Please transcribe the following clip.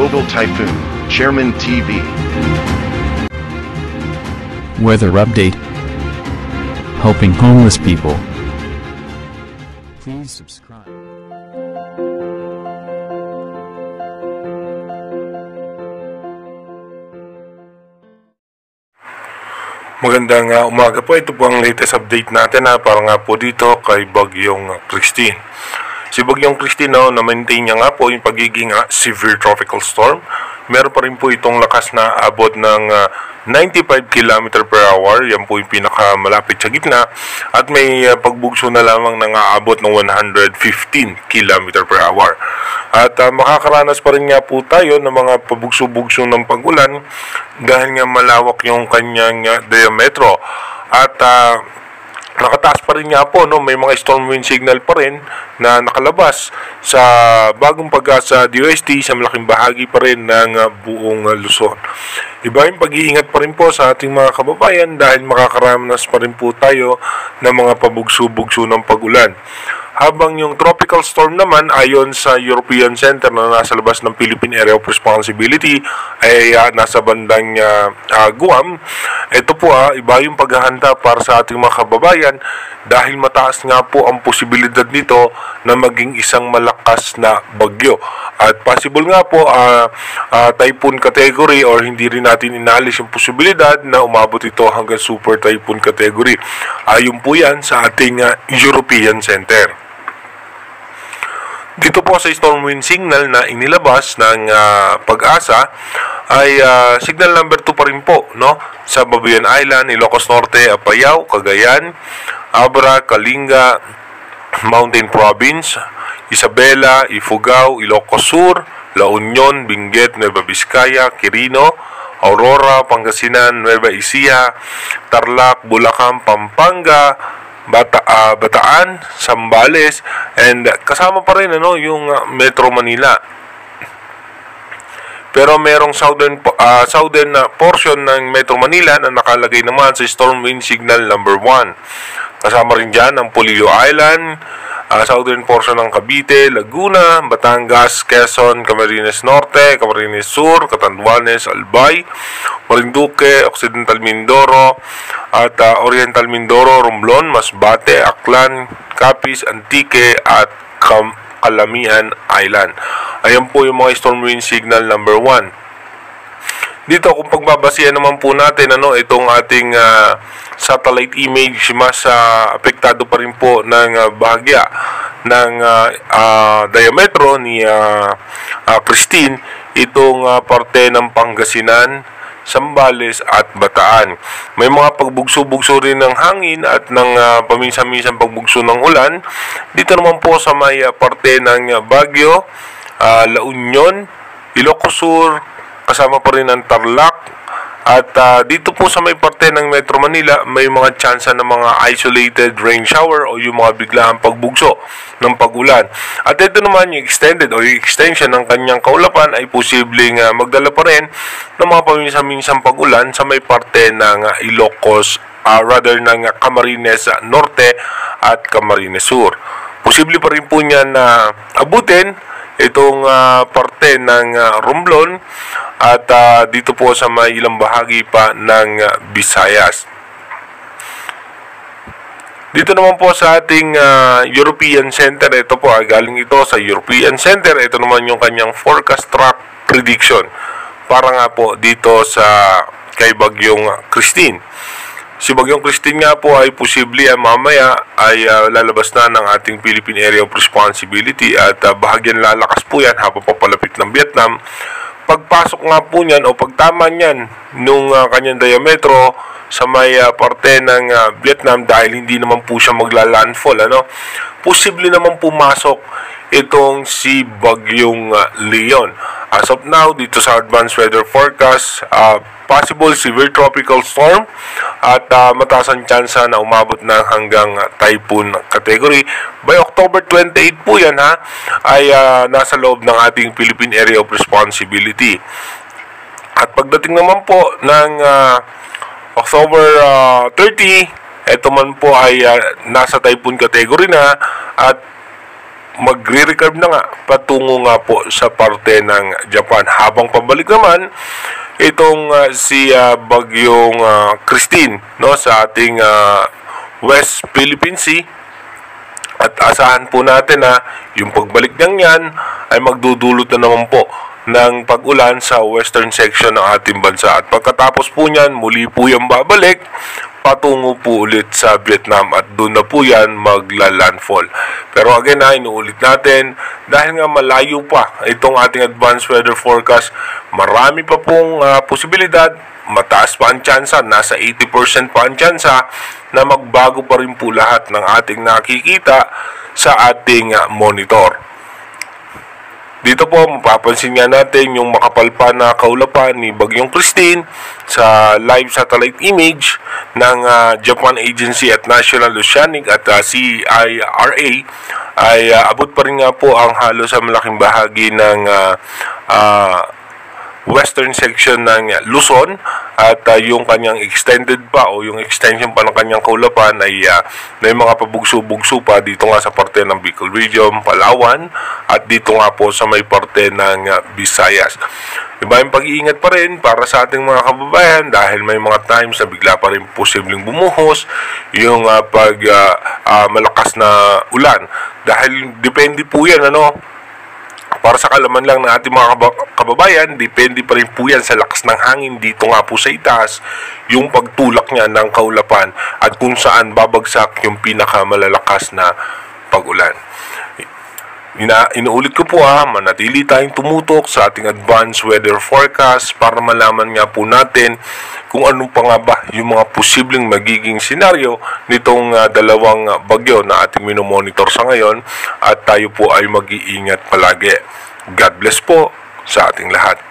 Global Typhoon, Chairman TV. Weather update. Helping homeless people. Please subscribe. Magandang umaga po. Ito po ang latest update natin para nga po dito kay Bagyong Christine. Si Bagyong Christine na-maintain niya nga po yung pagiging severe tropical storm. Meron pa rin po itong lakas na abot ng 95 km per hour. Yan po yung pinakamalapit sa gitna. At may pagbugso na lamang ng aabot ng 115 km per hour. At makakaranas pa rin nga po tayo ng mga pabugso-bugso ng pag-ulan dahil nga malawak yung kanyang diametro. At nakataas pa rin nga po, may mga storm wind signal pa rin na nakalabas sa bagong pag-asa DOST sa malaking bahagi pa rin ng buong Luzon. Iba yung pag-iingat pa rin po sa ating mga kababayan dahil makakaranas pa rin po tayo ng mga pabugso-bugso ng pag-ulan. Habang yung tropical storm naman ayon sa European Center na nasa labas ng Philippine Area of Responsibility ay nasa bandang Guam. Ito po iba yung paghahanda para sa ating mga kababayan dahil mataas nga po ang posibilidad nito na maging isang malakas na bagyo. At possible nga po typhoon category or hindi rin natin inaalis yung posibilidad na umabot ito hanggang super typhoon category. Ayon po yan sa ating European Center. Dito po sa storm wind signal na inilabas ng pag-asa ay signal number 2 pa rin po sa Babuyan Island, Ilocos Norte, Apayao, Cagayan, Abra, Kalinga, Mountain Province, Isabela, Ifugao, Ilocos Sur, La Union, Benguet, Nueva Vizcaya, Quirino, Aurora, Pangasinan, Nueva Ecija, Tarlac, Bulacan, Pampanga, Bataan, Zambales, and kasama pa rin yung Metro Manila. Pero merong southern portion ng Metro Manila na nakalagay naman sa storm wind signal number 1. Kasama rin dyan ang Polillo Island, southern portion ng Cavite, Laguna, Batangas, Quezon, Camarines Norte, Camarines Sur, Catanduanes, Albay, Marinduque, Occidental Mindoro, at Oriental Mindoro, Romblon, Masbate, Aklan, Capiz, Antique, at Calamian Island. Ayan po yung mga storm wind signal number 1. Dito kung pagbabasihan naman po natin itong ating satellite image, mas apektado pa rin po ng bahagya ng diametro ni Christine itong parte ng Pangasinan, Zambales at Bataan. May mga pagbugso-bugso rin ng hangin at ng paminsan-minsan pagbugso ng ulan. Dito naman po sa may parte ng Baguio, La Union, Ilocos Sur, kasama pa rin ang Tarlac. At dito po sa may parte ng Metro Manila, may mga tsansa ng mga isolated rain shower o yung mga biglaang pagbugso ng pag-ulan. At ito naman yung extended o yung extension ng kanyang kaulapan ay posibleng magdala pa rin ng mga paminsan-minsang pag-ulan sa may parte ng Ilocos, ng Camarines Norte at Camarines Sur. Posible pa rin po niya na abutin itong parte ng Romblon at dito po sa may ilang bahagi pa ng Visayas. Dito naman po sa ating European Center, ito po galing ito sa European Center. Ito naman yung kanyang forecast track prediction para nga po dito sa kay Bagyong Christine. Si Bagyong Christine nga po ay posible mamaya ay lalabas na ng ating Philippine Area of Responsibility at bahagyan lalakas po yan habang papalapit ng Vietnam. Pagpasok nga po niyan o pagtama niyan nung kanyang diametro sa may parte ng Vietnam dahil hindi naman po siya magla-landfall, posible naman pumasok itong si Bagyong Leon. As of now, dito sa advanced weather forecast, possible severe tropical storm at mataas ang tsansa na umabot na hanggang typhoon category. By October 28 po yan ay nasa loob ng ating Philippine Area of Responsibility. At pagdating naman po ng October 30, ito man po ay nasa typhoon category na at magre-recurve na nga patungo nga po sa parte ng Japan. Habang pabalik naman itong si bagyong Christine, no, sa ating West Philippine Sea, at asahan po natin na yung pagbalik niyan ay magdudulot na naman po ng pag-ulan sa western section ng ating bansa. At pagkatapos po niyan, muli po yung babalik patungo po ulit sa Vietnam at doon na po yan magla-landfall. Pero again inuulit natin, dahil nga malayo pa itong ating advanced weather forecast, marami pa pong posibilidad, mataas pa ang tsansa, nasa 80% pa ang tsansa na magbago pa rin po lahat ng ating nakikita sa ating monitor. Dito po, mapapansin nga natin yung makapal pa na kaulapan ni Bagyong Christine sa live satellite image ng Japan Agency at National Oceanic at CIRA ay abot pa rin nga po ang halos sa malaking bahagi ng western section ng Luzon, at yung kanyang extended pa o yung extension pa ng kanyang kaulapan ay may mga pabugso-bugso pa dito nga sa parte ng Bicol Region, Palawan, at dito nga po sa may parte ng Visayas. Diba, yung pag-iingat pa rin para sa ating mga kababayan dahil may mga times na bigla pa rin posibleng bumuhos yung malakas na ulan. Dahil depende po yan, para sa kalaman lang ng ating mga kababayan, depende pa rin po yan sa lakas ng hangin dito nga po sa itaas, yung pagtulak niya ng kaulapan at kung saan babagsak yung pinakamalalakas na pag-ulan. Inuulit ko po manatili tayong tumutok sa ating advanced weather forecast para malaman nga po natin kung ano pa nga ba yung mga posibleng magiging senaryo nitong dalawang bagyo na ating minomonitor sa ngayon, at tayo po ay mag-iingat palagi. God bless po sa ating lahat.